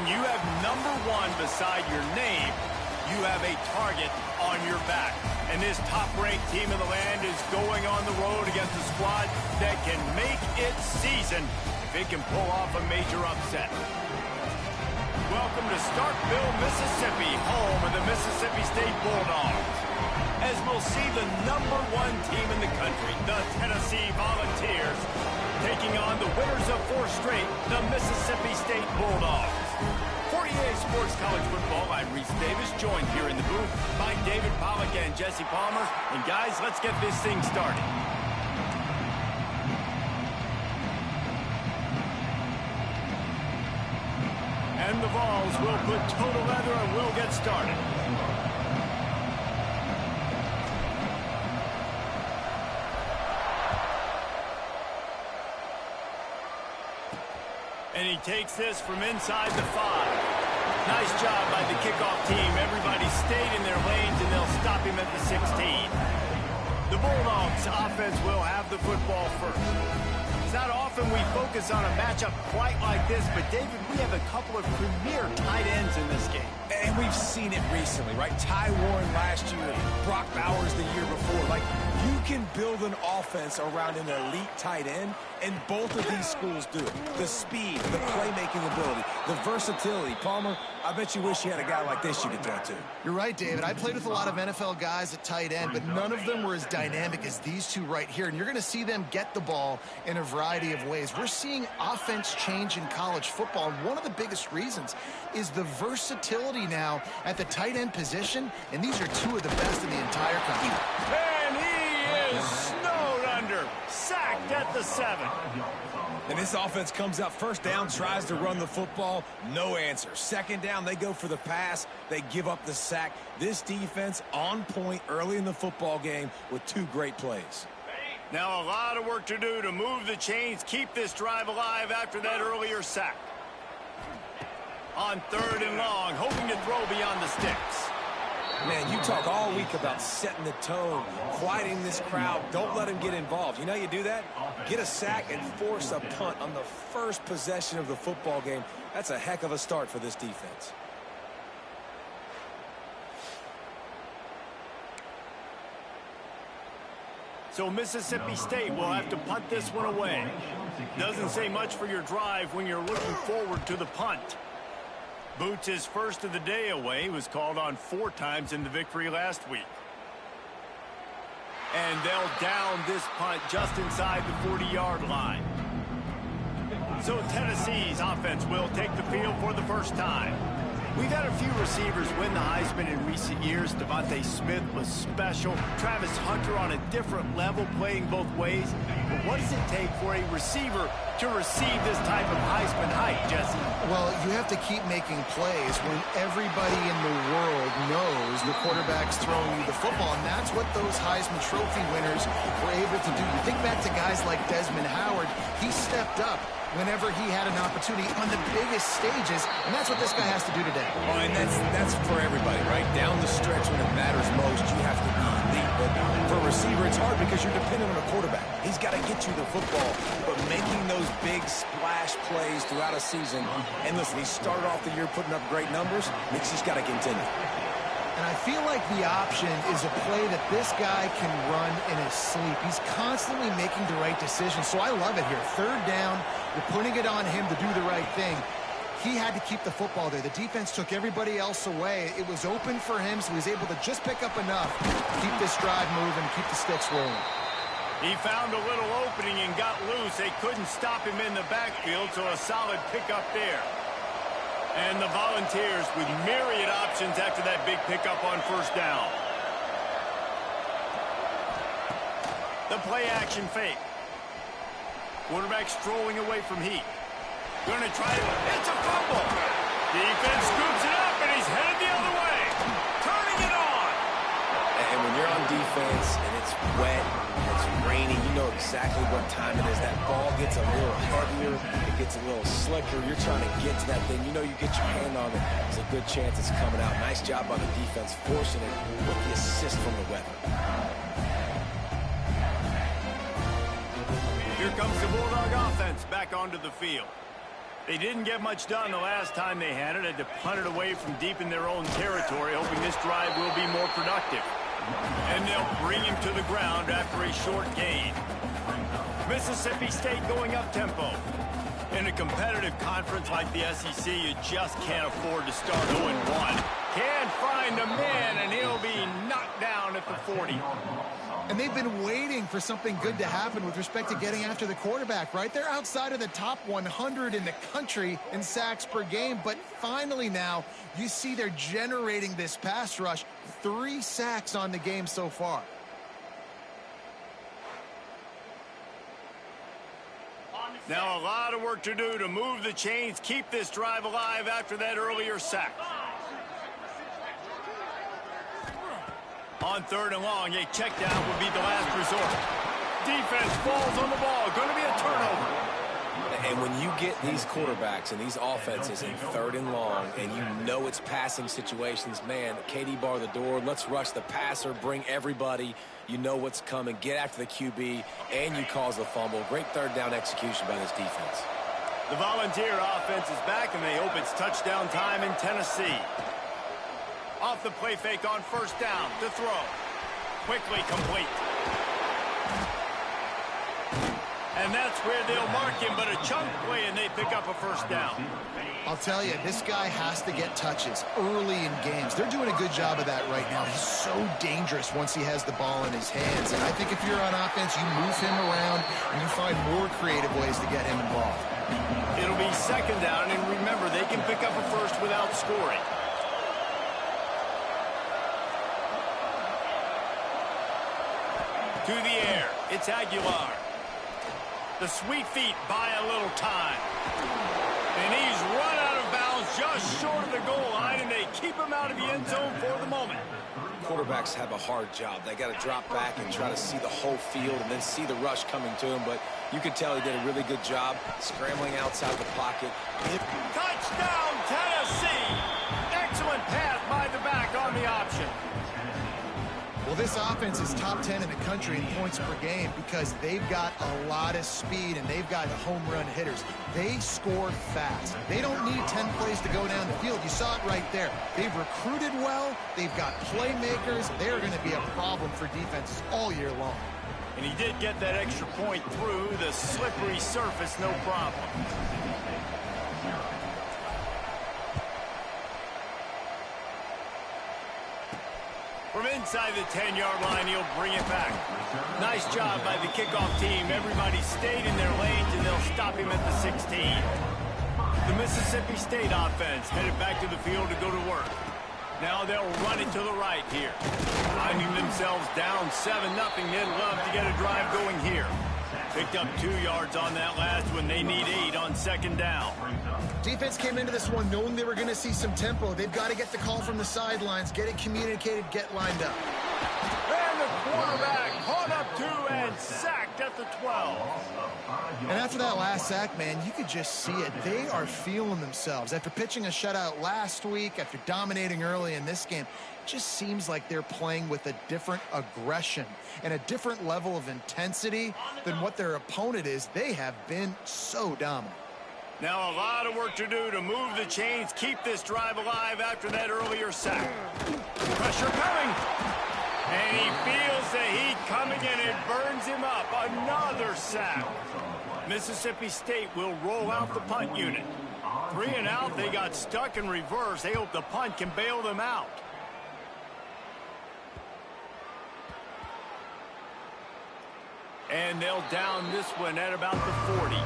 When you have #1 beside your name, you have a target on your back. And this top-ranked team in the land is going on the road against a squad that can make its season if it can pull off a major upset. Welcome to Starkville, Mississippi, home of the Mississippi State Bulldogs. As we'll see the #1 team in the country, the Tennessee Volunteers, taking on the winners of 4 straight, the Mississippi State Bulldogs. For EA Sports College Football, I'm Reese Davis, joined here in the booth by David Pollack and Jesse Palmer. And guys, let's get this thing started. And the Vols will put toe to leather and we'll get started. And he takes this from inside the 5. Nice job by the kickoff team. Everybody stayed in their lanes, and they'll stop him at the 16. The Bulldogs offense will have the football first. It's not often we focus on a matchup quite like this, but David, we have a couple of premier tight ends in this game. And we've seen it recently, right? Ty Warren last year, Brock Bowers the year before. Like, you can build an offense around an elite tight end, and both of these schools do it. The speed, the playmaking ability, the versatility. Palmer, I bet you wish you had a guy like this you could throw to. You're right, David. I played with a lot of NFL guys at tight end, but none of them were as dynamic as these two right here. And you're going to see them get the ball in a variety of ways. We're seeing offense change in college football, and one of the biggest reasons is the versatility now at the tight end position, and these are two of the best in the entire country. And he is snowed under, sacked at the 7. And this offense comes out first down, tries to run the football, no answer. Second down, they go for the pass, they give up the sack. This defense on point early in the football game with 2 great plays. Now a lot of work to do to move the chains, keep this drive alive after that earlier sack. On 3rd and long, hoping to throw beyond the sticks. Man, you talk all week about setting the tone, quieting this crowd. Don't let them get involved. You know how you do that? Get a sack and force a punt on the first possession of the football game. That's a heck of a start for this defense. So Mississippi State will have to punt this one away. Doesn't say much for your drive when you're looking forward to the punt. Boots his first of the day away. He was called on 4 times in the victory last week. And they'll down this punt just inside the 40-yard line. So Tennessee's offense will take the field for the first time. We've had a few receivers win the Heisman in recent years. Devontae Smith was special. Travis Hunter on a different level, playing both ways. But what does it take for a receiver to receive this type of Heisman hype, Jesse? Well, you have to keep making plays when everybody in the world knows the quarterback's throwing you the football, and that's what those Heisman Trophy winners were able to do. You think back to guys like Desmond Howard. He stepped up whenever he had an opportunity on the biggest stages, and that's what this guy has to do today. Oh, and that's for everybody, right? Down the stretch when it matters most, you have to be elite. But for a receiver, it's hard because you're dependent on a quarterback. He's got to get you the football, but making those big splash plays throughout a season. And listen, he started off the year putting up great numbers. It's just got to continue. And I feel like the option is a play that this guy can run in his sleep. He's constantly making the right decision, so I love it here. 3rd down, you're putting it on him to do the right thing. He had to keep the football there. The defense took everybody else away. It was open for him, so he was able to just pick up enough to keep this drive moving, keep the sticks rolling. He found a little opening and got loose. They couldn't stop him in the backfield, so a solid pickup there. And the Volunteers with myriad options after that big pickup on 1st down. The play-action fake. Quarterback strolling away from Heat. Going to try it. It's a fumble. Defense scoops it up, and he's headed the other way. Turning it on. And when you're on defense and it's wet, it's rainy, you know exactly what time it is. That ball gets a little heavier, it gets a little slicker. You're trying to get to that thing. You know you get your hand on it. There's a good chance it's coming out. Nice job by the defense forcing it with the assist from the weather. Here comes the Bulldog offense back onto the field. They didn't get much done the last time they had it. Had to punt it away from deep in their own territory, hoping this drive will be more productive. And they'll bring him to the ground after a short gain. Mississippi State going up-tempo. In a competitive conference like the SEC, you just can't afford to start 0-1. Can't find a man, and he'll be knocked down at the 40. And they've been waiting for something good to happen with respect to getting after the quarterback, right? They're outside of the top 100 in the country in sacks per game, but finally now you see they're generating this pass rush. 3 sacks on the game so far. Now a lot of work to do to move the chains, keep this drive alive after that earlier sack. On 3rd and long, a check down would be the last resort. Defense falls on the ball. Going to be a turnover. And when you get these quarterbacks and these offenses in 3rd and long, and you know it's passing situations, man, KD bar the door, let's rush the passer, bring everybody. You know what's coming. Get after the QB, and you cause a fumble. Great 3rd down execution by this defense. The Volunteer offense is back, and they hope it's touchdown time in Tennessee. Off the play fake on 1st down to throw. Quickly complete. And that's where they'll mark him, but a chunk play, and they pick up a 1st down. I'll tell you, this guy has to get touches early in games. They're doing a good job of that right now. He's so dangerous once he has the ball in his hands. And I think if you're on offense, you move him around, and you find more creative ways to get him involved. It'll be 2nd down, and remember, they can pick up a 1st without scoring. To the air, it's Aguilar. The sweet feet buy a little time. And he's run out of bounds just short of the goal line, and they keep him out of the end zone for the moment. Quarterbacks have a hard job. They got to drop back and try to see the whole field and then see the rush coming to him. But you could tell he did a really good job scrambling outside the pocket. Touchdown, Tennessee! Excellent pass by the back on the option. Well, this offense is top 10 in the country in points per game because they've got a lot of speed and they've got home run hitters. They score fast. They don't need 10 plays to go down the field. You saw it right there. They've recruited well. They've got playmakers. They're going to be a problem for defenses all year long. And he did get that extra point through the slippery surface, no problem. From inside the 10-yard line, he'll bring it back. Nice job by the kickoff team. Everybody stayed in their lanes, and they'll stop him at the 16. The Mississippi State offense headed back to the field to go to work. Now they'll run it to the right here. Finding themselves down 7-0, they'd love to get a drive going here. Picked up 2 yards on that last one. They need 8 on 2nd down. Defense came into this one knowing they were going to see some tempo. They've got to get the call from the sidelines, get it communicated, get lined up. And the quarterback caught up 2 and sacked at the 12. And after that last sack, man, you could just see it. They are feeling themselves. After pitching a shutout last week, after dominating early in this game, it just seems like they're playing with a different aggression and a different level of intensity than what their opponent is. They have been so dominant. Now a lot of work to do to move the chains, keep this drive alive after that earlier sack. Pressure coming. And he feels the heat coming, and it burns him up. Another sack. Mississippi State will roll out the punt unit. 3 and out, they got stuck in reverse. They hope the punt can bail them out. And they'll down this one at about the 40.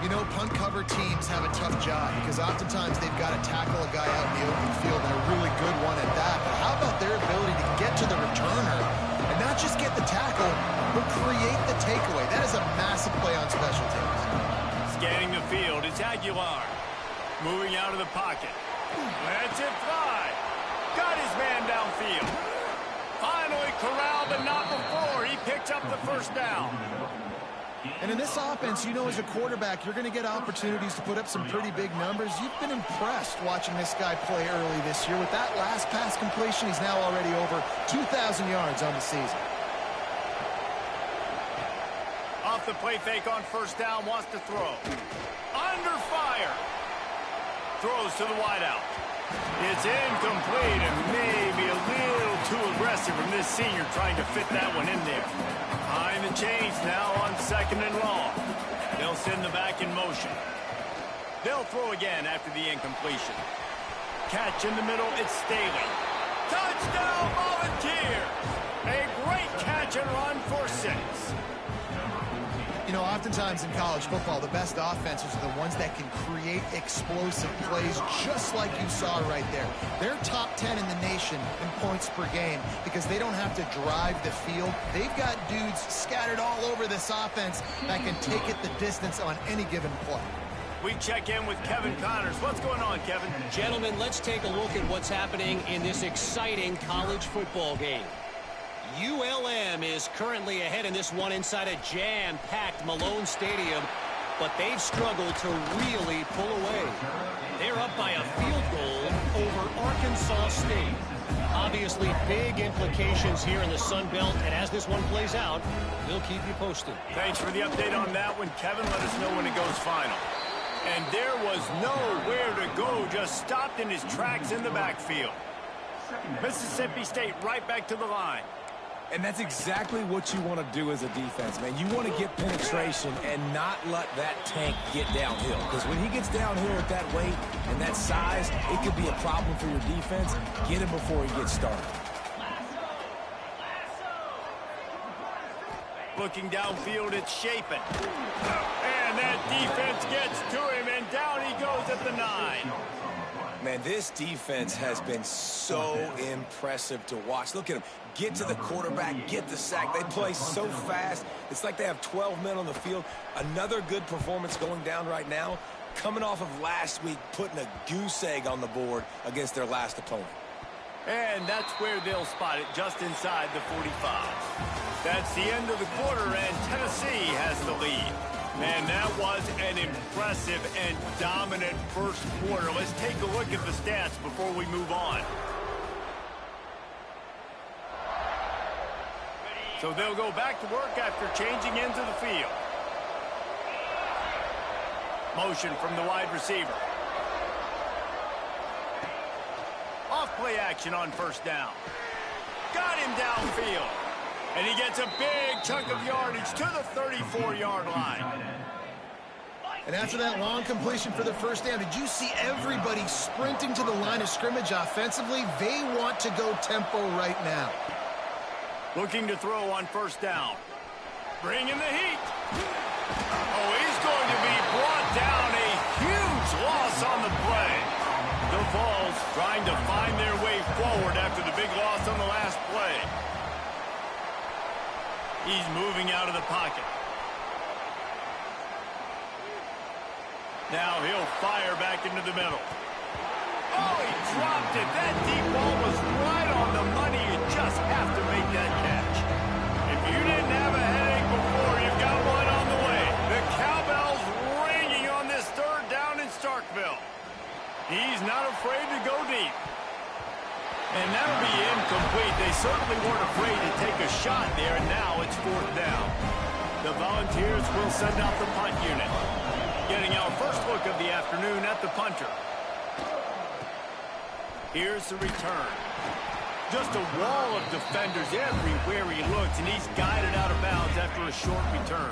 You know, punt cover teams have a tough job because oftentimes they've got to tackle a guy out in the open field, and a really good one at that. But how about their ability to get to the returner and not just get the tackle, but create the takeaway? That is a massive play on special teams. Scanning the field, it's Aguilar. Moving out of the pocket. Lets it fly. Got his man downfield. Finally corralled, but not before. He picks up the 1st down. And in this offense, you know, as a quarterback, you're going to get opportunities to put up some pretty big numbers. You've been impressed watching this guy play early this year. With that last pass completion, he's now already over 2,000 yards on the season. Off Off the play fake on first down, wants to throw. Under fire. Throws to the wideout. It's incomplete and maybe a little too aggressive from this senior trying to fit that one in there. Behind the chains now on 2nd and long. They'll send the back in motion. They'll throw again after the incompletion. Catch in the middle, it's Staley. Touchdown Volunteers! A great catch and run for 6. You know, oftentimes in college football, the best offenses are the ones that can create explosive plays just like you saw right there. They're top 10 in the nation in points per game because they don't have to drive the field. They've got dudes scattered all over this offense that can take it the distance on any given play. We check in with Kevin Connors. What's going on, Kevin? Gentlemen, let's take a look at what's happening in this exciting college football game. ULM is currently ahead in this one inside a jam-packed Malone Stadium, but they've struggled to really pull away. They're up by a field goal over Arkansas State. Obviously, big implications here in the Sun Belt, and as this one plays out, we'll keep you posted. Thanks for the update on that one, Kevin. Let us know when it goes final. And there was nowhere to go, just stopped in his tracks in the backfield. Mississippi State right back to the line. And that's exactly what you want to do as a defense, man. You want to get penetration and not let that tank get downhill. Because when he gets downhill at that weight and that size, it could be a problem for your defense. Get him before he gets started. Looking downfield, it's Shapen. And that defense gets to him, and down he goes at the 9. Man, this defense has been so impressive to watch. Look at him. Get to the quarterback, get the sack. They play so fast. It's like they have 12 men on the field. Another good performance going down right now. Coming off of last week, putting a goose egg on the board against their last opponent. And that's where they'll spot it, just inside the 45. That's the end of the quarter, and Tennessee has the lead. Man, that was an impressive and dominant first quarter. Let's take a look at the stats before we move on. So they'll go back to work after changing into the field. Motion from the wide receiver. Off play action on first down. Got him downfield. And he gets a big chunk of yardage to the 34-yard line. And after that long completion for the first down, did you see everybody sprinting to the line of scrimmage offensively? They want to go tempo right now. Looking to throw on first down. Bringing the heat. Oh, he's going to be brought down. A huge loss on the play. The Vols trying to find their way forward after the big loss on the last play. He's moving out of the pocket. Now he'll fire back into the middle. Oh, he dropped it. That deep ball was right on the money. You just have to make that catch. If you didn't have a headache before, you've got one on the way. The cowbell's ringing on this third down in Starkville. He's not afraid to go deep. And that'll be incomplete. They certainly weren't afraid to take a shot there, and now it's fourth down. The Volunteers will send out the punt unit. Getting our first look of the afternoon at the punter. Here's the return. Just a wall of defenders everywhere he looks, and he's guided out of bounds after a short return.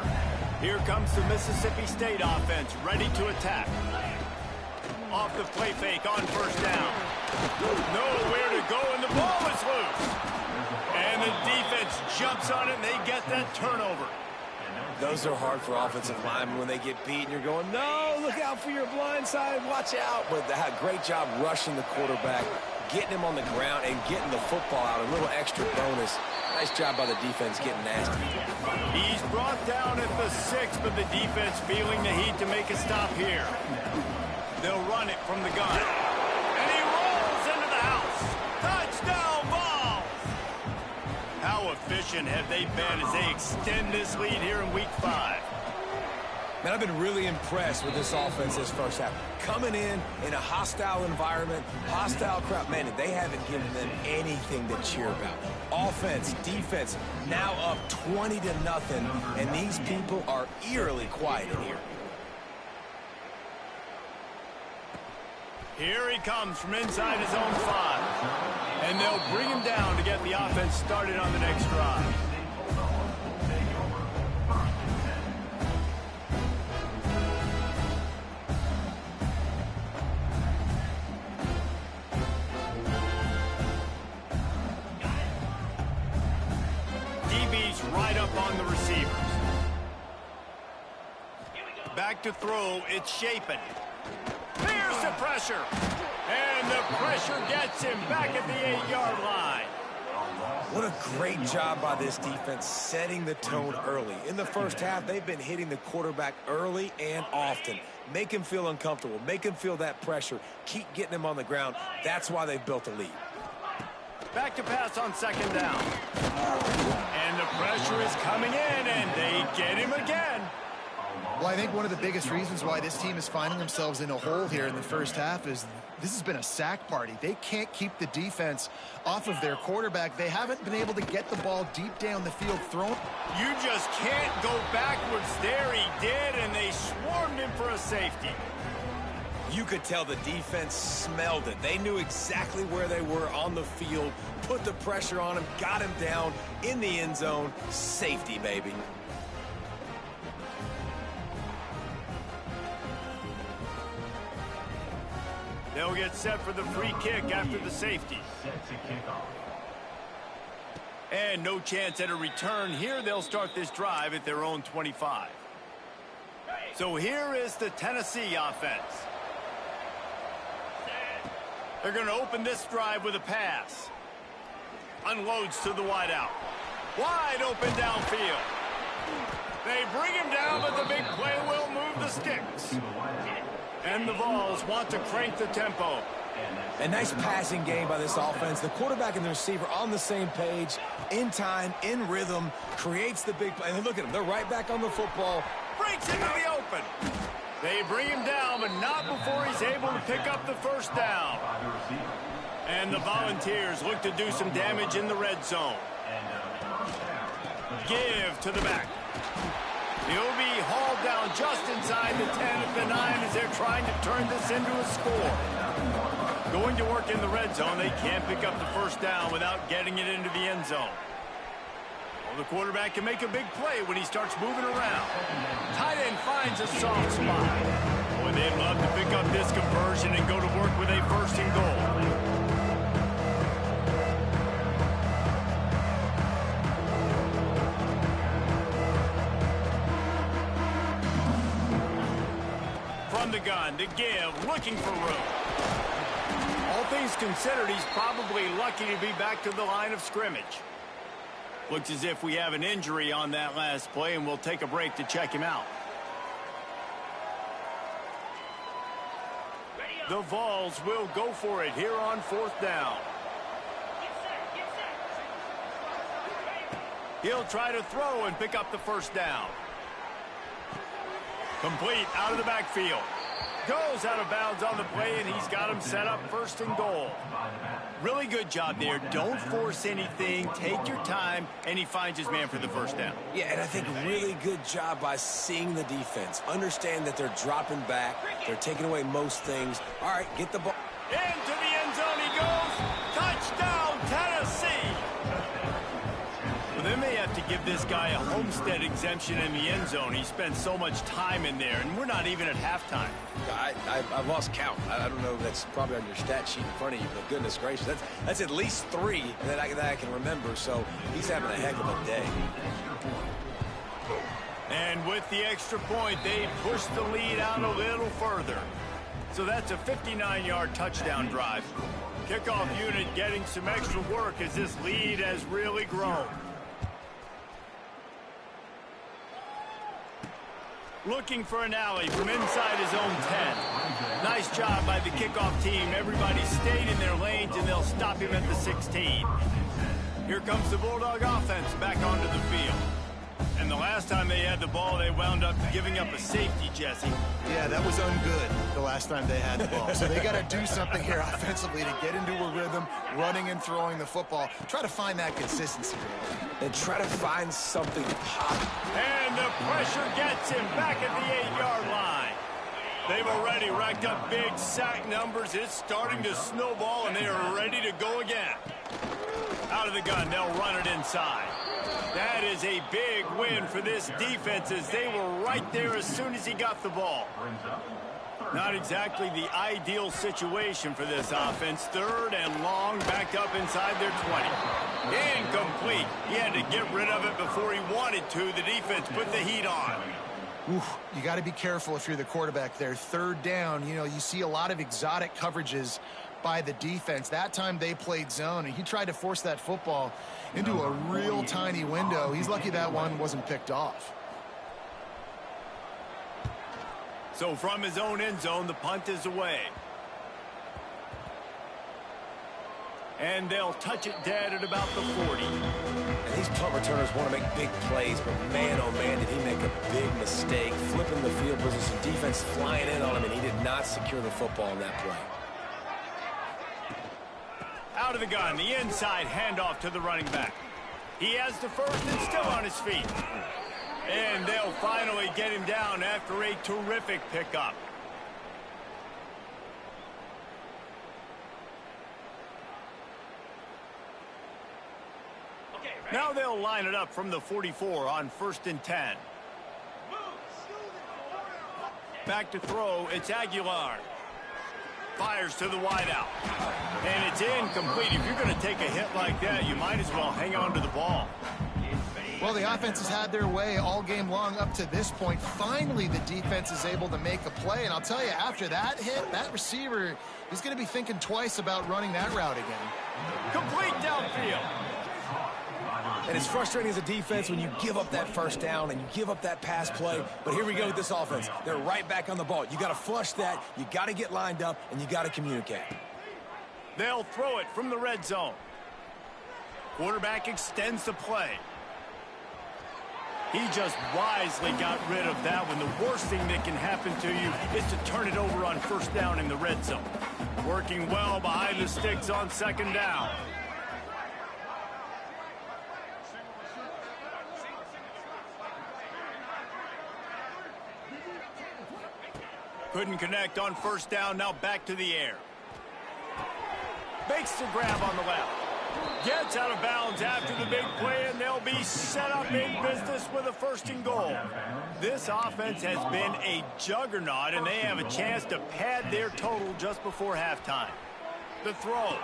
Here comes the Mississippi State offense, ready to attack. Off the play fake on first down. Nowhere to go, and the ball is loose. And the defense jumps on it, and they get that turnover. Those are hard for offensive linemen when they get beat, and you're going, no, look out for your blind side, watch out. But they had a great job rushing the quarterback, getting him on the ground, and getting the football out, a little extra bonus. Nice job by the defense getting nasty. He's brought down at the 6, but the defense feeling the heat to make a stop here. They'll run it from the gun. And he rolls into the house. Touchdown Vols! How efficient have they been as they extend this lead here in week 5? Man, I've been really impressed with this offense this first half. Coming in a hostile environment, hostile crowd. Man, they haven't given them anything to cheer about. Offense, defense, now up 20-0, and these people are eerily quiet in here. Here he comes from inside his own 5. And they'll bring him down to get the offense started on the next drive. DB's right up on the receivers. Back to throw, it's Shapen. Here's the pressure. And the pressure gets him back at the 8-yard line. What a great job by this defense setting the tone early. In the first half, they've been hitting the quarterback early and often. Make him feel uncomfortable. Make him feel that pressure. Keep getting him on the ground. That's why they've built a lead. Back to pass on 2nd down. And the pressure is coming in, and they get him again. Well, I think one of the biggest reasons why this team is finding themselves in a hole here in the first half is this has been a sack party. They can't keep the defense off of their quarterback. They haven't been able to get the ball deep down the field thrown. You just can't go backwards there. He did, and they swarmed him for a safety. You could tell the defense smelled it. They knew exactly where they were on the field, put the pressure on him, got him down in the end zone. Safety, baby. They'll get set for the free kick after the safety. And no chance at a return here. They'll start this drive at their own 25. So here is the Tennessee offense. They're going to open this drive with a pass. Unloads to the wideout. Wide open downfield. They bring him down, but the big play will move the sticks. And the Vols want to crank the tempo. A nice passing game by this offense. The quarterback and the receiver on the same page, in time, in rhythm, creates the big play. And look at them. They're right back on the football. Breaks into the open. They bring him down, but not before he's able to pick up the first down. And the Volunteers look to do some damage in the red zone. Give to the back. He'll be hauled down just inside the 10 at the 9 as they're trying to turn this into a score. Going to work in the red zone. They can't pick up the first down without getting it into the end zone. Well, the quarterback can make a big play when he starts moving around. Tight end finds a soft spot. Boy, they'd love to pick up this conversion and go to work with a 1st and goal. From the gun to give, looking for room. All things considered, he's probably lucky to be back to the line of scrimmage. Looks as if we have an injury on that last play, and we'll take a break to check him out. The Vols will go for it here on 4th down. He'll try to throw and pick up the first down. Complete out of the backfield. Goes out of bounds on the play, and he's got him set up 1st and goal. Really good job there. Don't force anything. Take your time, and he finds his man for the first down. Yeah, and I think really good job by seeing the defense. Understand that they're dropping back. They're taking away most things. All right, get the ball. Into the end zone he goes. Touchdown, Tennessee. Well, they may have to give this guy a homestead exemption in the end zone. He spent so much time in there, and we're not even at halftime. I've lost count. I don't know. That's probably on your stat sheet in front of you, but goodness gracious, that's at least 3 that I can remember, so he's having a heck of a day. And with the extra point, they push the lead out a little further. So that's a 59-yard touchdown drive. Kickoff unit getting some extra work as this lead has really grown. Looking for an alley from inside his own 10. Nice job by the kickoff team. Everybody stayed in their lanes, and they'll stop him at the 16. Here comes the Bulldog offense back onto the field. And and the last time they had the ball, they wound up giving up a safety, Jesse. Yeah, that was ungood the last time they had the ball. So they got to do something here offensively to get into a rhythm, running and throwing the football. Try to find that consistency. And try to find something pop. And the pressure gets him back at the 8-yard line. They've already racked up big sack numbers. It's starting to snowball, and they are ready to go again. Out of the gun, they'll run it inside. That is a big win for this defense as they were right there as soon as he got the ball. Not exactly the ideal situation for this offense. 3rd and long, backed up inside their 20. Incomplete. He had to get rid of it before he wanted to. The defense put the heat on. Oof, you got to be careful if you're the quarterback there. 3rd down, you know, you see a lot of exotic coverages by the defense. That time they played zone, and he tried to force that football into a real tiny window. He's lucky that one wasn't picked off. So from his own end zone, the punt is away. And they'll touch it dead at about the 40. And these punt returners want to make big plays, but man, oh man, did he make a big mistake. Flipping the field position, defense flying in on him, and he did not secure the football in that play. Out of the gun, the inside handoff to the running back. He has the first and still on his feet. And they'll finally get him down after a terrific pickup. Now they'll line it up from the 44 on 1st and 10. Back to throw, it's Aguilar. Fires to the wideout. And it's incomplete. If you're going to take a hit like that, you might as well hang on to the ball. Well, the offense has had their way all game long up to this point. Finally, the defense is able to make a play. And I'll tell you, after that hit, that receiver is going to be thinking twice about running that route again. Complete downfield. And it's frustrating as a defense when you give up that first down and you give up that pass play. But here we go with this offense. They're right back on the ball. You got to flush that. You got to get lined up, and you got to communicate. They'll throw it from the red zone. Quarterback extends the play. He just wisely got rid of that one. The worst thing that can happen to you is to turn it over on 1st down in the red zone. Working well behind the sticks on 2nd down. Couldn't connect on 1st down. Now back to the air. Makes the grab on the left. Gets out of bounds after the big play, and they'll be set up in business with a 1st and goal. This offense has been a juggernaut, and they have a chance to pad their total just before halftime. The throw.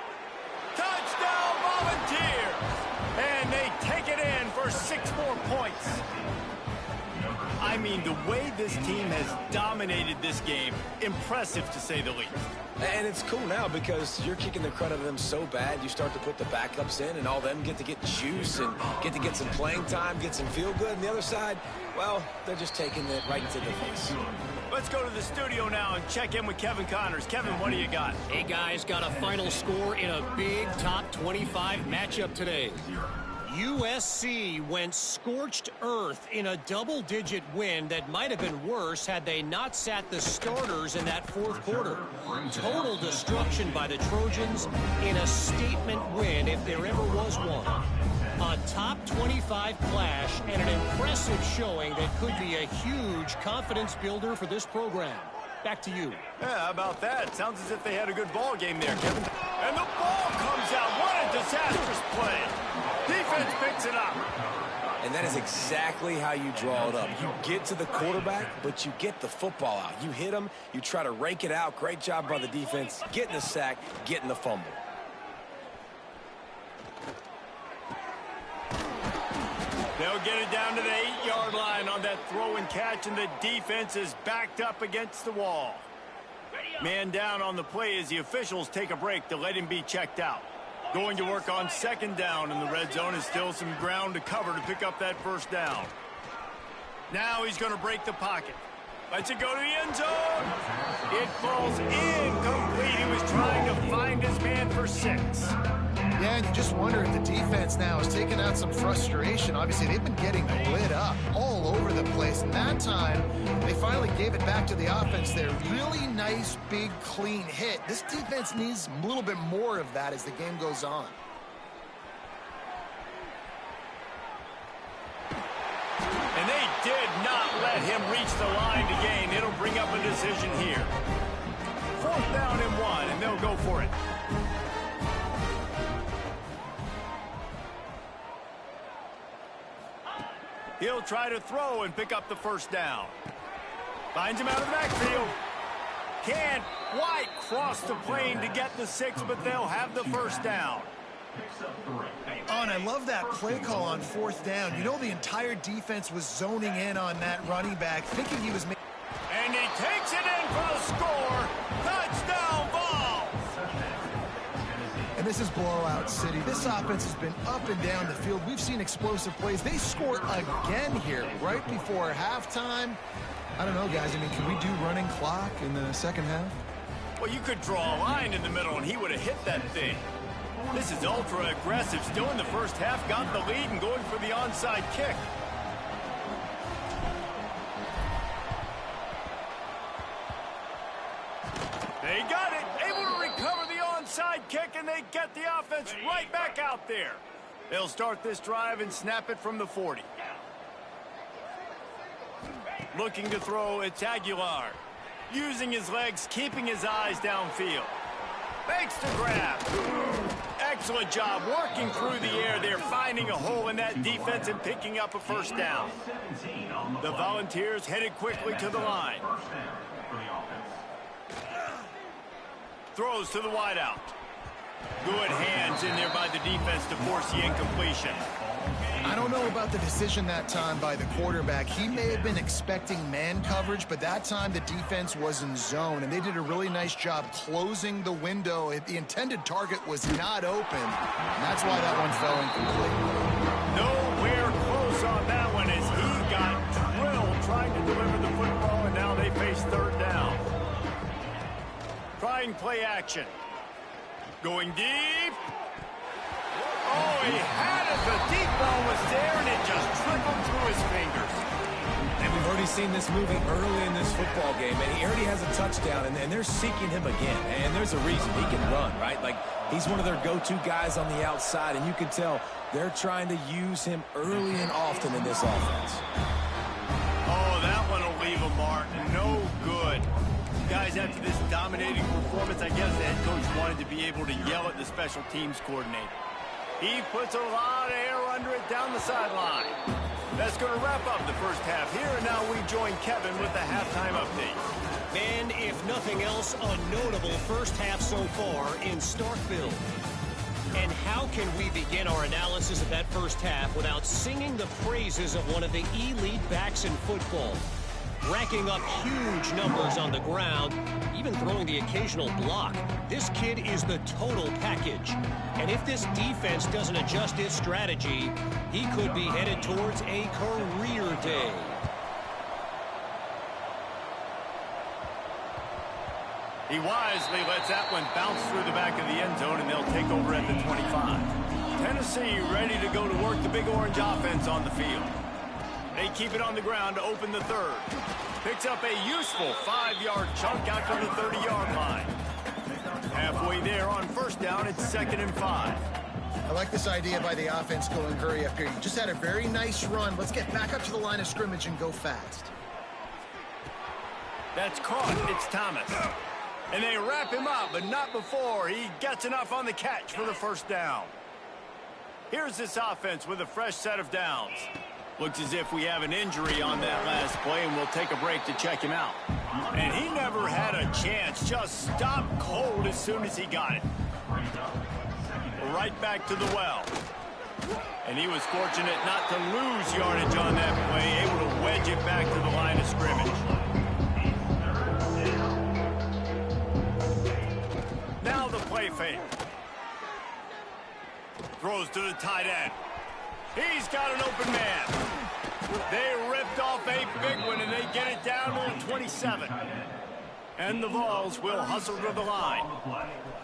Touchdown, Volunteers! And they take it in for 6 more points. I mean, the way this team has dominated this game, impressive to say the least. And it's cool now because you're kicking the credit of them so bad, you start to put the backups in, and all them get to get juice and get to get some playing time, get some feel good. And the other side, well, they're just taking it right into the face. Let's go to the studio now and check in with Kevin Connors. Kevin, what do you got? Hey, guys, got a final score in a big top 25 matchup today. USC went scorched earth in a double-digit win that might have been worse had they not sat the starters in that 4th quarter. Total destruction by the Trojans in a statement win if there ever was one. A top 25 clash and an impressive showing that could be a huge confidence builder for this program. Back to you. Yeah, how about that? Sounds as if they had a good ball game there, Kevin. And the ball comes out. What a disastrous play. Defense picks it up. And that is exactly how you draw it up. You get to the quarterback, but you get the football out. You hit him, you try to rake it out. Great job by the defense. Getting the sack, getting the fumble. They'll get it down to the 8-yard line on that throw and catch, and the defense is backed up against the wall. Man down on the play as the officials take a break to let him be checked out. Going to work on 2nd down in the red zone is still some ground to cover to pick up that 1st down. Now he's going to break the pocket. Lets it go to the end zone. It falls incomplete. He was trying to find his man for 6. Yeah, and you just wonder if the defense now is taking out some frustration. Obviously, they've been getting lit up all over the place. And that time, they finally gave it back to the offense there. Really nice, big, clean hit. This defense needs a little bit more of that as the game goes on. And they did not let him reach the line to gain. It'll bring up a decision here. 4th down and 1, and they'll go for it. He'll try to throw and pick up the 1st down. Finds him out of the backfield. Can't quite cross the plane to get the 6, but they'll have the 1st down. Oh, and I love that play call on 4th down. You know, the entire defense was zoning in on that running back, thinking he was making... And he takes it in for the score. Touchdown ball. And this is blowout city. This offense has been up and down the field. We've seen explosive plays. They score again here right before halftime. I don't know, guys. I mean, can we do running clock in the second half? Well, you could draw a line in the middle, and he would have hit that thing. This is ultra aggressive. Still in the first half, got the lead and going for the onside kick. They got it. Able to recover the onside kick, and they get the offense right back out there. They'll start this drive and snap it from the 40. Looking to throw, it's Aguilar. Using his legs, keeping his eyes downfield. Makes the grab. Excellent job working through the air there, finding a hole in that defense and picking up a 1st down. The Volunteers headed quickly to the line. Throws to the wideout. Good hands in there by the defense to force the incompletion. I don't know about the decision that time by the quarterback. He may have been expecting man coverage, but that time the defense was in zone, and they did a really nice job closing the window. The intended target was not open, and that's why that one fell incomplete. Nowhere close on that one as he got drilled trying to deliver the football, and now they face 3rd down. Trying play action. Going deep. Oh, he had it. The deep ball was there, and it just trickled through his fingers. And we've already seen this movie early in this football game, and he already has a touchdown, and they're seeking him again. And there's a reason. He can run, right? Like, he's one of their go-to guys on the outside, and you can tell they're trying to use him early and often in this offense. Oh, that one will leave a mark. No good. Guys, after this dominating performance, I guess the head coach wanted to be able to yell at the special teams coordinator. He puts a lot of air under it down the sideline. That's going to wrap up the first half here, and now we join Kevin with the halftime update. And if nothing else, a notable first half so far in Starkville. And how can we begin our analysis of that first half without singing the praises of one of the elite backs in football? Racking up huge numbers on the ground, even throwing the occasional block. This kid is the total package. And if this defense doesn't adjust its strategy, he could be headed towards a career day. He wisely lets that one bounce through the back of the end zone, and they'll take over at the 25. Tennessee ready to go to work the Big Orange offense on the field. They keep it on the ground to open the 3rd. Picks up a useful 5-yard chunk out to the 30-yard line. Halfway there on 1st down, it's 2nd and 5. I like this idea by the offense going hurry up here. You just had a very nice run. Let's get back up to the line of scrimmage and go fast. That's caught. It's Thomas. And they wrap him up, but not before he gets enough on the catch for the 1st down. Here's this offense with a fresh set of downs. Looks as if we have an injury on that last play, and we'll take a break to check him out. And he never had a chance. Just stopped cold as soon as he got it. Right back to the well. And he was fortunate not to lose yardage on that play, able to wedge it back to the line of scrimmage. Now the play fake. Throws to the tight end. He's got an open man. They ripped off a big one, and they get it down to the 27. And the Vols will hustle to the line.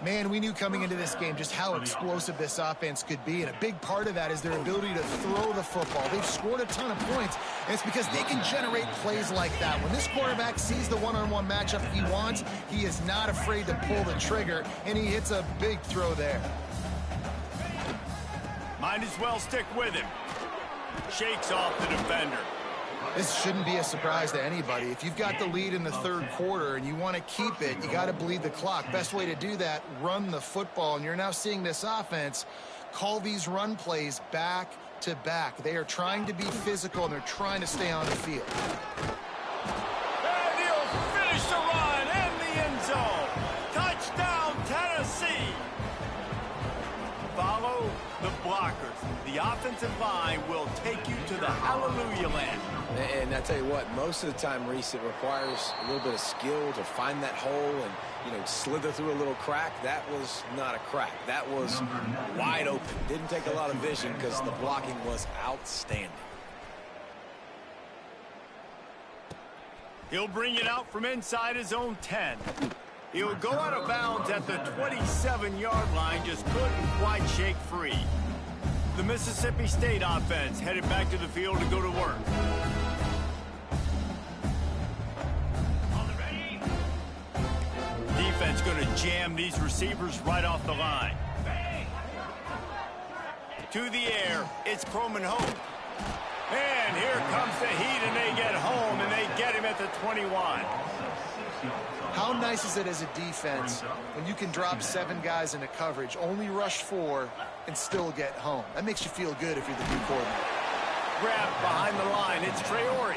Man, we knew coming into this game just how explosive this offense could be, and a big part of that is their ability to throw the football. They've scored a ton of points, and it's because they can generate plays like that. When this quarterback sees the one-on-one matchup he wants, he is not afraid to pull the trigger, and he hits a big throw there. Might as well stick with him. Shakes off the defender. This shouldn't be a surprise to anybody. If you've got the lead in the third quarter and you want to keep it, you got to bleed the clock. Best way to do that, run the football. And you're now seeing this offense call these run plays back to back. They are trying to be physical, and they're trying to stay on the field. And he'll finish the run in the end zone. Touchdown, Tennessee. Follow the blockers. The offensive line will take you to the hallelujah land. And I tell you what, most of the time, Reese, it requires a little bit of skill to find that hole and, you know, slither through a little crack. That was not a crack. That was wide open. Didn't take a lot of vision because the blocking was outstanding. He'll bring it out from inside his own 10. He'll go out of bounds at the 27-yard line, just couldn't quite shake free. The Mississippi State offense headed back to the field to go to work. Defense going to jam these receivers right off the line. To the air, it's Croman home. And here comes the heat, and they get home, and they get him at the 21. How nice is it as a defense when you can drop 7 guys into coverage, only rush 4, and still get home? That makes you feel good if you're the new coordinator. Grab behind the line. It's Traore.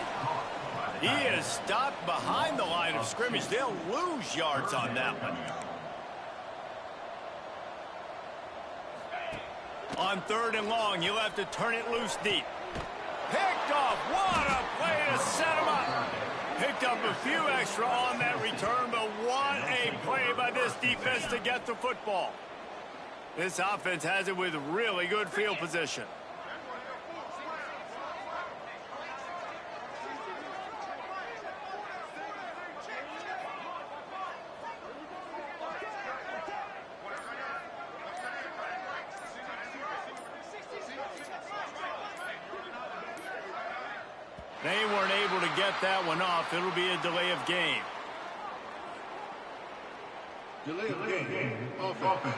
He is stopped behind the line of scrimmage. They'll lose yards on that one. On 3rd and long, you'll have to turn it loose deep. Picked off. What a play to set him up. Picked up a few extra on that return, but what a play by this defense to get the football. This offense has it with really good field position. They weren't able to get that one off. It'll be a delay of game. Delay of game. Offense.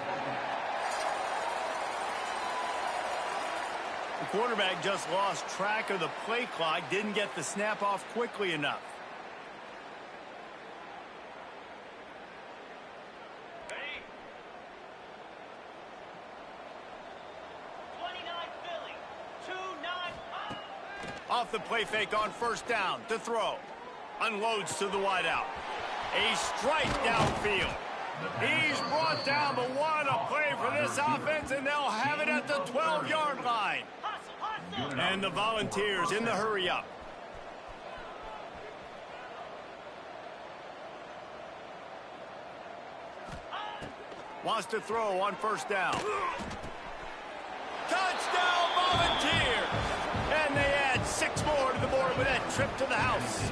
The quarterback just lost track of the play clock, didn't get the snap off quickly enough. Off the play fake on 1st down to throw. Unloads to the wideout. A strike downfield. He's brought down, but what a play for this offense, and they'll have it at the 12-yard line. And the Volunteers in the hurry up. Wants to throw on 1st down. Touchdown, Volunteers! And they add 6 more to the board with that trip to the house.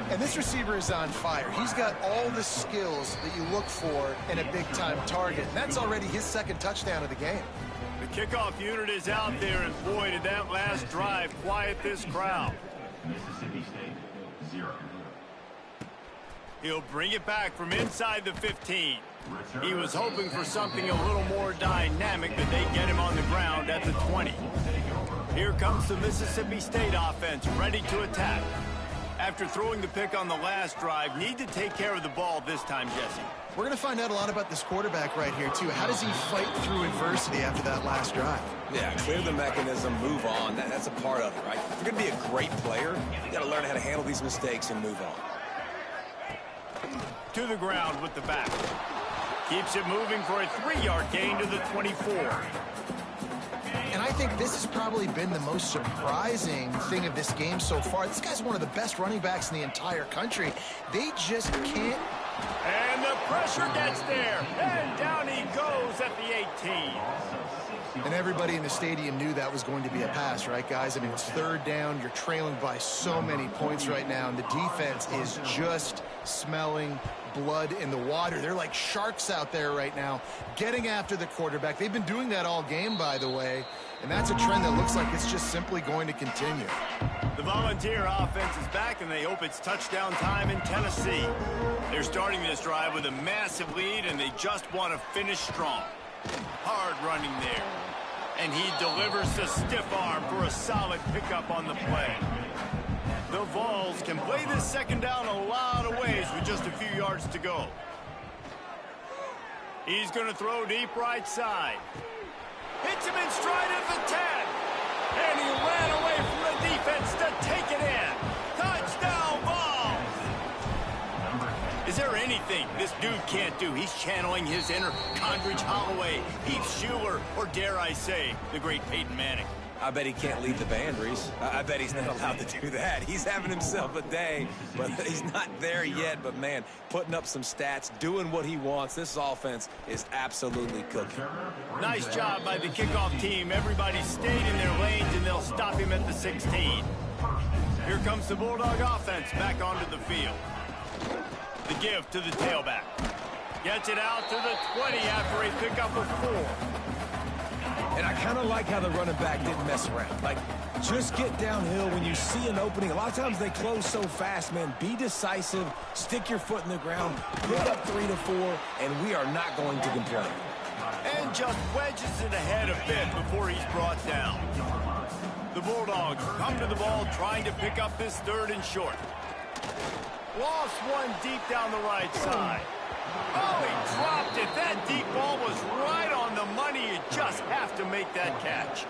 And this receiver is on fire. He's got all the skills that you look for in a big-time target. And that's already his 2nd touchdown of the game. The kickoff unit is out there, and boy, did that last drive quiet this crowd. Mississippi State, 0. He'll bring it back from inside the 15. He was hoping for something a little more dynamic, but they get him on the ground at the 20. Here comes the Mississippi State offense, ready to attack. After throwing the pick on the last drive, need to take care of the ball this time, Jesse. We're going to find out a lot about this quarterback right here, too. How does he fight through adversity after that last drive? Yeah, clear the mechanism, move on. That's a part of it, right? If you're going to be a great player, you got to learn how to handle these mistakes and move on. To the ground with the back. Keeps it moving for a 3-yard gain to the 24. And I think this has probably been the most surprising thing of this game so far. This guy's one of the best running backs in the entire country. They just can't And the pressure gets there. And down he goes at the 18. And everybody in the stadium knew that was going to be a pass, right, guys? I mean, it's third down. You're trailing by so many points right now, and the defense is just smelling blood in the water. They're like sharks out there right now, getting after the quarterback. They've been doing that all game, by the way, and that's a trend that looks like it's just simply going to continue. The Volunteer offense is back, and they hope it's touchdown time in Tennessee. They're starting this drive with a massive lead, and they just want to finish strong. Hard running there. And he delivers the stiff arm for a solid pickup on the play. The Vols can play this second down a lot of ways with just a few yards to go. He's going to throw deep right side. Hits him in stride at the 10. And he ran away from the defense to take it in. Touchdown, Vols! Is there anything this dude can't do? He's channeling his inner Condridge Holloway, Heath Schuler, or dare I say, the great Peyton Manning. I bet he can't lead the band, Reese. I bet he's not allowed to do that. He's having himself a day, but he's not there yet. But, man, putting up some stats, doing what he wants. This offense is absolutely cooking. Nice job by the kickoff team. Everybody stayed in their lanes, and they'll stop him at the 16. Here comes the Bulldog offense back onto the field. The give to the tailback. Gets it out to the 20 after a pickup of 4. And I kind of like how the running back didn't mess around. Like, just get downhill when you see an opening. A lot of times they close so fast, man. Be decisive. Stick your foot in the ground. Pick up 3 to 4, and we are not going to complain. And just wedges it ahead a bit before he's brought down. The Bulldogs come to the ball trying to pick up this 3rd and short. Lost one deep down the right side. Oh, he dropped it. That deep ball was right on the money. You just have to make that catch.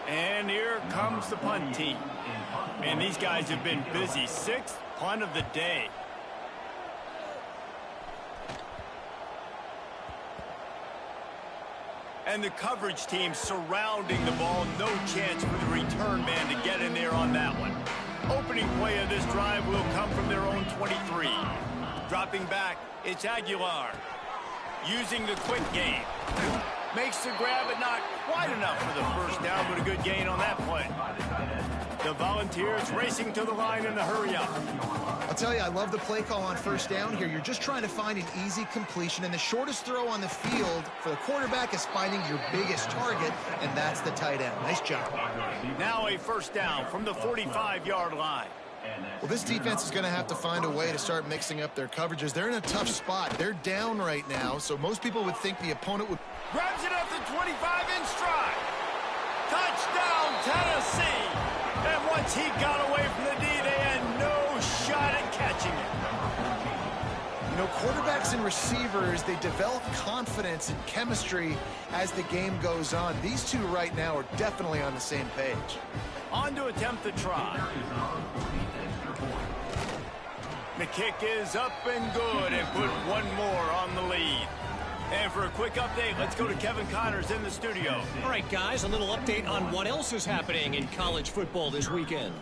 And here comes the punt team. Man, these guys have been busy. 6th punt of the day. And the coverage team surrounding the ball. No chance for the return man to get in there on that one. Opening play of this drive will come from their own 23. Dropping back, it's Aguilar. Using the quick game. Makes the grab, but not quite enough for the first down, but a good gain on that play. The Volunteers racing to the line in the hurry-up. I'll tell you, I love the play call on first down here. You're just trying to find an easy completion, and the shortest throw on the field for the quarterback is finding your biggest target, and that's the tight end. Nice job. Now a first down from the 45-yard line. Well, this defense is going to have to find a way to start mixing up their coverages. They're in a tough spot. They're down right now, so most people would think the opponent would... Grabs it up to 25 in stride. Touchdown, Tennessee. And once he got away from the D, they had no shot at catching it. You know, quarterbacks and receivers, they develop confidence and chemistry as the game goes on. These two right now are definitely on the same page. On to attempt the try. The kick is up and good, and put one more on the lead. And for a quick update, let's go to Kevin Connors in the studio. All right, guys, a little update on what else is happening in college football this weekend.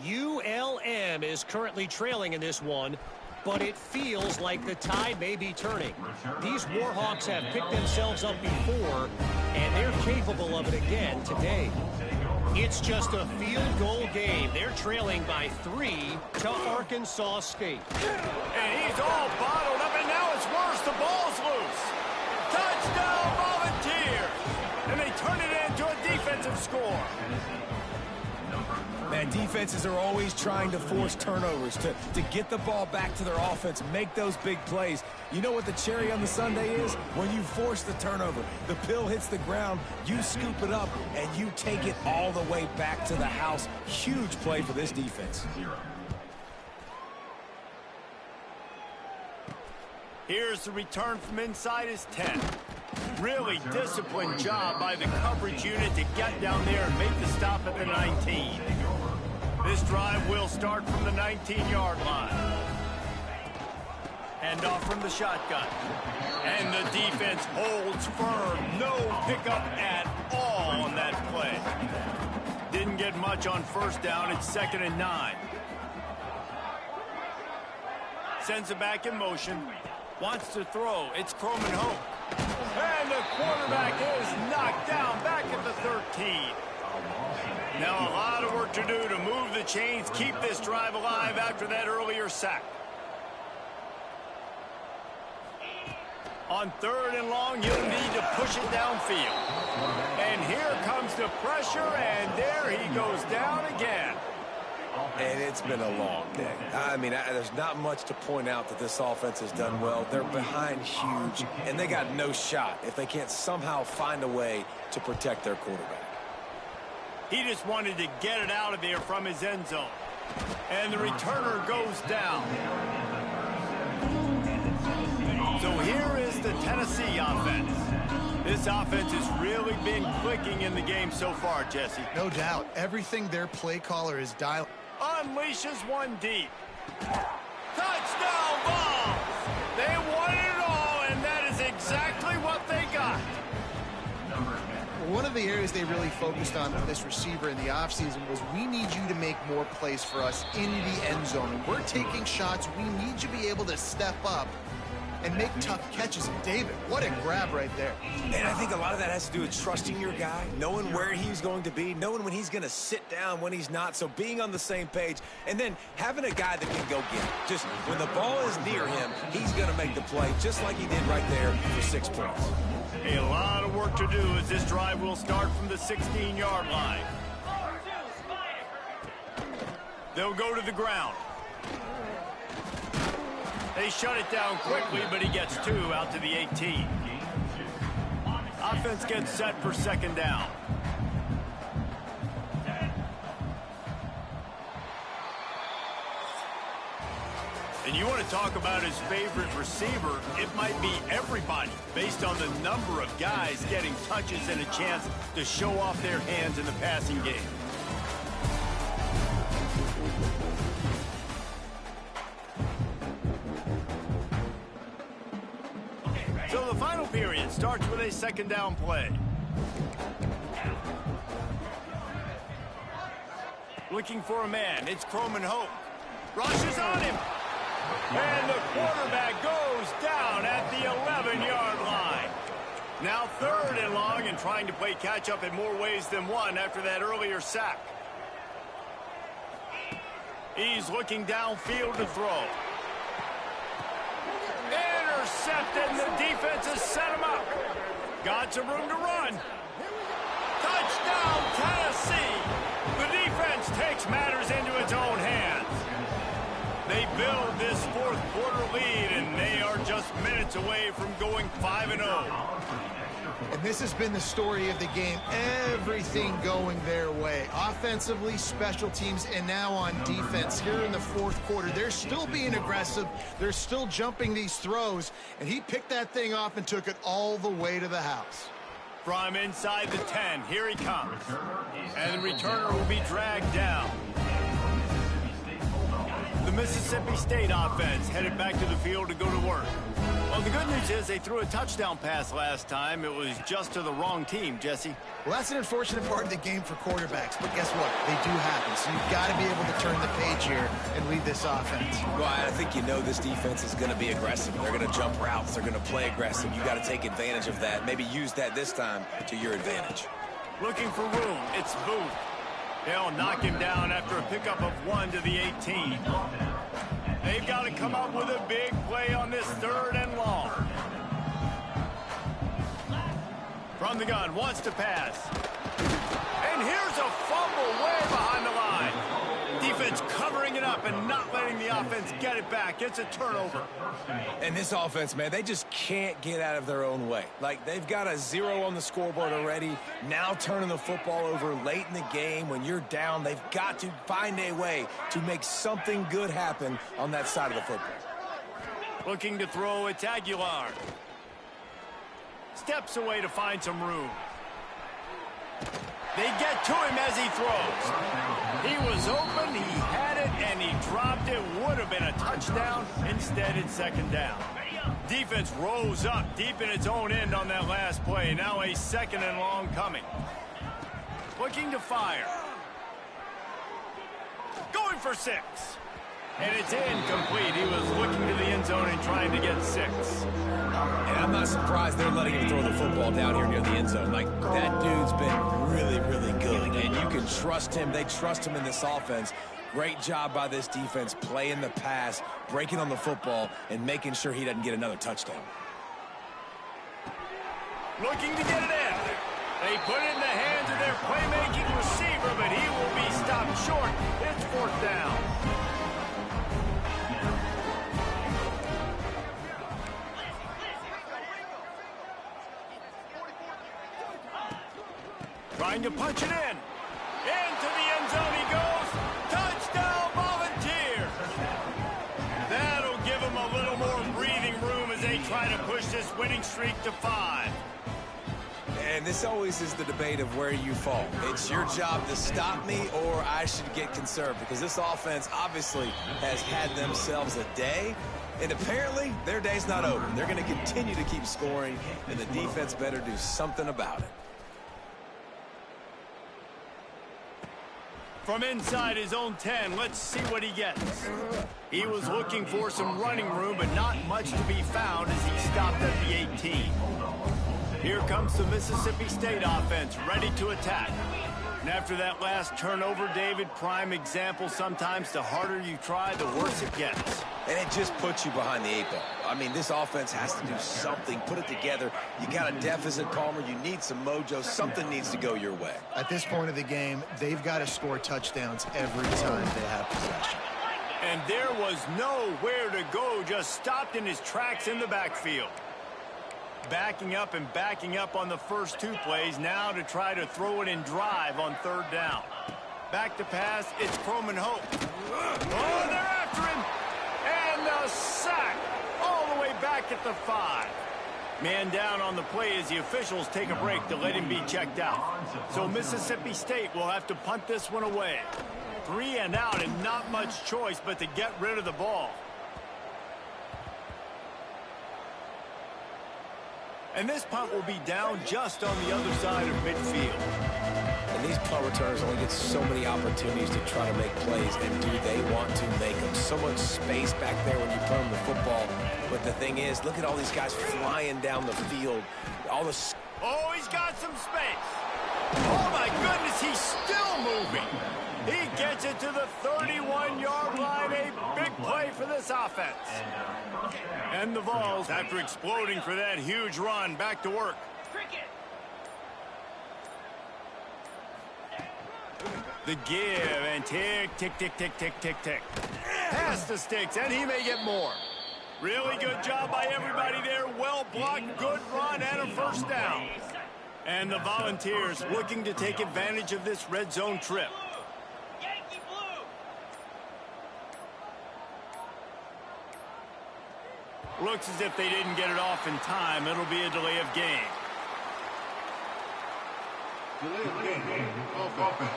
ULM is currently trailing in this one, but it feels like the tide may be turning. These Warhawks have picked themselves up before, and they're capable of it again today. It's just a field goal game. They're trailing by 3 to Arkansas State. And he's all bottled up, and now it's worse. The ball's loose. Touchdown, Volunteers. And they turn it into a defensive score. Man, defenses are always trying to force turnovers to get the ball back to their offense, make those big plays. You know what the cherry on the sundae is? When you force the turnover, the pill hits the ground, you scoop it up, and you take it all the way back to the house. Huge play for this defense. Here's the return from inside his 10. Really disciplined job by the coverage unit to get down there and make the stop at the 19. This drive will start from the 19-yard line. Hand off from the shotgun. And the defense holds firm. No pickup at all on that play. Didn't get much on first down. It's 2nd and 9. sends it back in motion. Wants to throw. It's Croman Hope. And the quarterback is knocked down back at the 13. Now a lot of work to do to move the chains, keep this drive alive after that earlier sack. On 3rd and long, you'll need to push it downfield. And here comes the pressure, and there he goes down again. And it's been a long day. I mean, there's not much to point out that this offense has done well. They're behind huge, and they got no shot if they can't somehow find a way to protect their quarterback. He just wanted to get it out of there from his end zone. And the returner goes down. So here is the Tennessee offense. This offense has really been clicking in the game so far, Jesse. No doubt. Everything their play caller is dialed. Unleashes one deep. Touchdown ball! They won it all, and that is exactly what they got. One of the areas they really focused on with this receiver in the offseason was we need you to make more plays for us in the end zone. And we're taking shots. We need you to be able to step up and make tough catches. And David, what a grab right there. And I think a lot of that has to do with trusting your guy, knowing where he's going to be, knowing when he's going to sit down, when he's not. So being on the same page, and then having a guy that can go get it. Just when the ball is near him, he's going to make the play, just like he did right there for 6 points. A lot of work to do as this drive will start from the 16-yard line. They'll go to the ground. They shut it down quickly, but he gets 2 out to the 18. Offense gets set for 2nd down. And you want to talk about his favorite receiver, it might be everybody, based on the number of guys getting touches and a chance to show off their hands in the passing game. So the final period starts with a 2nd down play. Looking for a man, it's Croman Hope. Rushes on him. And the quarterback goes down at the 11-yard line. Now 3rd and long, and trying to play catch-up in more ways than one after that earlier sack. He's looking downfield to throw. Intercepted, and the defense has set him up. Got some room to run. Touchdown, Tennessee. The defense takes matters into its own hands. They build this 4th quarter lead, and they are just minutes away from going 5-0. And this has been the story of the game. Everything going their way. Offensively, special teams, and now on defense. Here in the 4th quarter, they're still being aggressive. They're still jumping these throws. And he picked that thing off and took it all the way to the house. From inside the 10, here he comes. And the returner will be dragged down. The Mississippi State offense headed back to the field to go to work. Well, the good news is they threw a touchdown pass last time. It was just to the wrong team, Jesse. Well, that's an unfortunate part of the game for quarterbacks, but guess what? They do happen, so you've got to be able to turn the page here and lead this offense. Well, I think you know this defense is going to be aggressive. They're going to jump routes. They're going to play aggressive. You got to take advantage of that. Maybe use that this time to your advantage. Looking for room. It's Booth. They'll knock him down after a pickup of 1 to the 18. They've got to come up with a big play on this 3rd and long. From the gun, wants to pass. And here's a fumble way behind the line. Defense covering it up and not letting the offense get it back. It's a turnover. And this offense, man, they just can't get out of their own way. Like, they've got a 0 on the scoreboard already. Now turning the football over late in the game when you're down, they've got to find a way to make something good happen on that side of the football. Looking to throw, it's Aguilar. Steps away to find some room. They get to him as he throws. He was open, he had it, and he dropped it. Would have been a touchdown. Instead, it's 2nd down. Defense rose up deep in its own end on that last play. Now a 2nd and long coming. Looking to fire. Going for 6. And it's incomplete. He was looking to the end zone and trying to get 6. And I'm not surprised they're letting him throw the football down here near the end zone. Like, that dude's been really, really good. And you can trust him. They trust him in this offense. Great job by this defense playing the pass, breaking on the football, and making sure he doesn't get another touchdown. Looking to get it in. They put it in the hands of their playmaking receiver, but he will be stopped short. It's 4th down. Trying to punch it in. Into the end zone he goes. Touchdown, Volunteers. That'll give them a little more breathing room as they try to push this winning streak to 5. And this always is the debate of where you fall. It's your job to stop me, or I should get conserved, because this offense obviously has had themselves a day, and apparently their day's not over. They're going to continue to keep scoring, and the defense better do something about it. From inside his own 10, let's see what he gets. He was looking for some running room, but not much to be found as he stopped at the 18. Here comes the Mississippi State offense, ready to attack. And after that last turnover, David, prime example, sometimes the harder you try, the worse it gets. And it just puts you behind the 8 ball. I mean, this offense has to do something, put it together. You got a deficit, Palmer. You need some mojo. Something needs to go your way. At this point of the game, they've got to score touchdowns every time they have possession. And there was nowhere to go, just stopped in his tracks in the backfield. Backing up and backing up on the first 2 plays, now to try to throw it in drive on 3rd down. Back to pass, it's Croman Hope. Oh, they're after him! And the sack all the way back at the 5. Man down on the play as the officials take a break to let him be checked out. So Mississippi State will have to punt this one away. 3 and out, and not much choice but to get rid of the ball. And this punt will be down just on the other side of midfield. And these punt returners only get so many opportunities to try to make plays, and do they want to make them? So much space back there when you put them the football. But the thing is, look at all these guys flying down the field. Oh, he's got some space. Oh, my goodness, he's still moving. He gets it to the 31-yard line. A big play for this offense. And the Vols, after exploding for that huge run, back to work. The give, and tick, tick, tick, tick, tick, tick, tick. Pass the sticks, and he may get more. Really good job by everybody there. Well blocked, good run, and a 1st down. And the Volunteers looking to take advantage of this red zone trip. Looks as if they didn't get it off in time. It'll be a delay of game. Delay of game. Offense.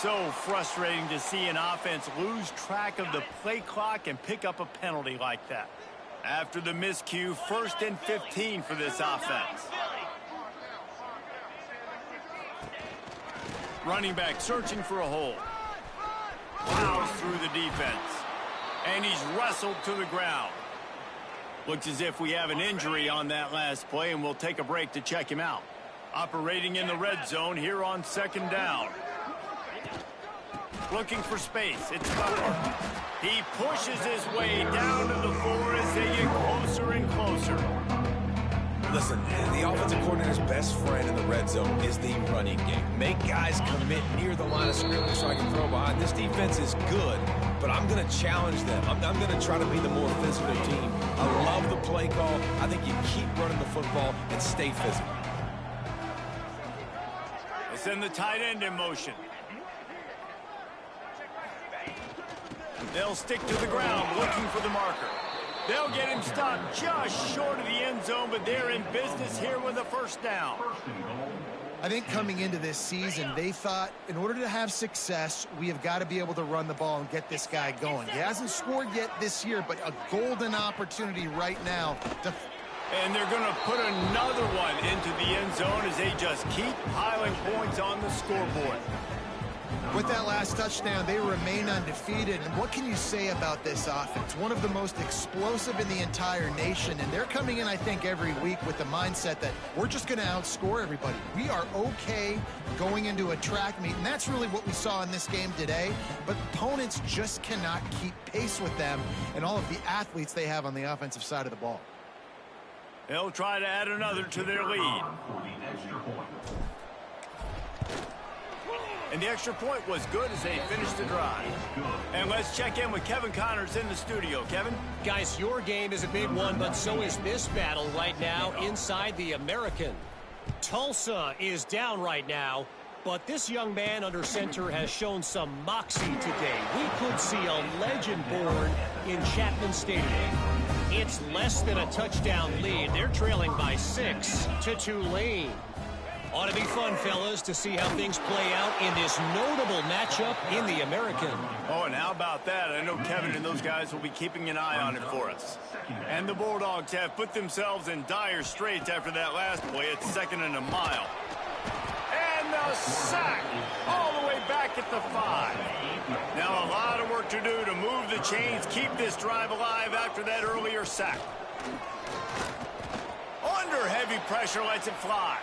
So frustrating to see an offense lose track of the play clock and pick up a penalty like that. After the miscue, 1st and 15 for this offense. Running back searching for a hole. Plows through the defense. And he's wrestled to the ground. Looks as if we have an injury on that last play, and we'll take a break to check him out. Operating in the red zone here on 2nd down. Looking for space. It's Butler. He pushes his way down to the 4 as they get closer and closer. Listen, the offensive coordinator's best friend in the red zone is the running game. Make guys commit near the line of scrimmage so I can throw behind. This defense is good, but I'm going to challenge them. I'm going to try to be the more physical team. I love the play call. I think you keep running the football and stay physical. They send the tight end in motion. They'll stick to the ground looking for the marker. They'll get him stopped just short of the end zone, but they're in business here with a 1st down. I think coming into this season, they thought in order to have success, we have got to be able to run the ball and get this guy going. He hasn't scored yet this year, but a golden opportunity right now to... And they're going to put another one into the end zone as they just keep piling points on the scoreboard. With that last touchdown, they remain undefeated. And what can you say about this offense? One of the most explosive in the entire nation. And they're coming in, I think, every week with the mindset that we're just going to outscore everybody. We are okay going into a track meet. And that's really what we saw in this game today. But opponents just cannot keep pace with them and all of the athletes they have on the offensive side of the ball. They'll try to add another to their lead. And the extra point was good as they finished the drive. And let's check in with Kevin Connors in the studio. Kevin? Guys, your game is a big one, but so is this battle right now inside the American. Tulsa is down right now, but this young man under center has shown some moxie today. We could see a legend born in Chapman Stadium. It's less than a touchdown lead. They're trailing by 6 to Tulane. Ought to be fun, fellas, to see how things play out in this notable matchup in the American. Oh, and how about that? I know Kevin and those guys will be keeping an eye on it for us. And the Bulldogs have put themselves in dire straits after that last play at 2nd and a mile. And the sack all the way back at the 5. Now a lot of work to do to move the chains, keep this drive alive after that earlier sack. Under heavy pressure, lets it fly.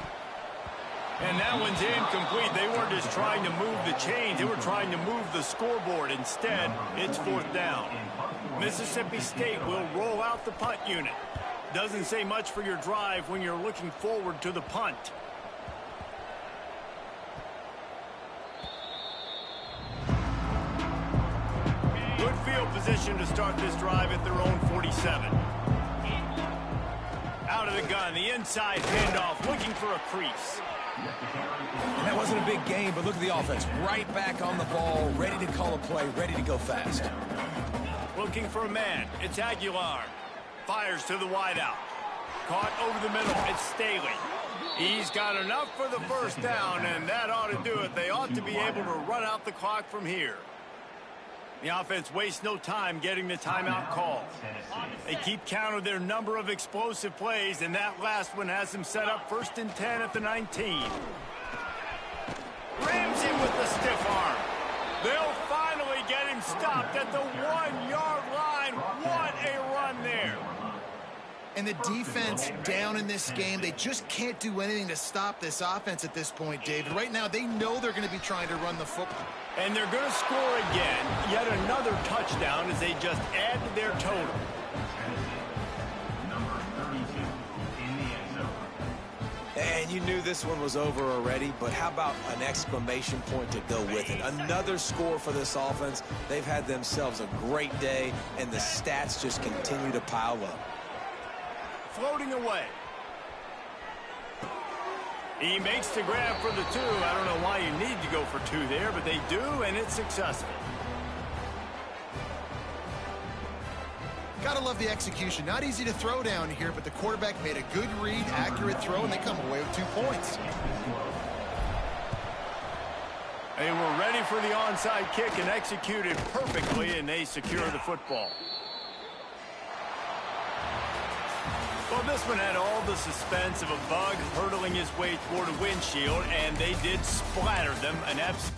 And that one's incomplete. They weren't just trying to move the chains. They were trying to move the scoreboard. Instead, it's 4th down. Mississippi State will roll out the punt unit. Doesn't say much for your drive when you're looking forward to the punt. Good field position to start this drive at their own 47. Out of the gun, the inside handoff, looking for a crease. And that wasn't a big game, but look at the offense. Right back on the ball, ready to call a play, ready to go fast. Looking for a man. It's Aguilar. Fires to the wideout. Caught over the middle. It's Staley. He's got enough for the first down, and that ought to do it. They ought to be able to run out the clock from here. The offense wastes no time getting the timeout call. They keep count of their number of explosive plays, and that last one has them set up 1st and 10 at the 19. Rams him with the stiff arm. They'll finally get him stopped at the 1-yard line. What a run there. And the defense down in this game, they just can't do anything to stop this offense at this point, David. Right now, they know they're going to be trying to run the football. And they're going to score again. Yet another touchdown as they just add to their total. And you knew this one was over already, but how about an exclamation point to go with it? Another score for this offense. They've had themselves a great day, and the stats just continue to pile up. Floating away. He makes the grab for the 2. I don't know why you need to go for 2 there, but they do, and it's successful. Gotta love the execution. Not easy to throw down here, but the quarterback made a good read, accurate throw, and they come away with 2 points. They were ready for the onside kick and executed perfectly, and they secure the football. Well, this one had all the suspense of a bug hurtling his way toward a windshield, and they did splatter them an absolute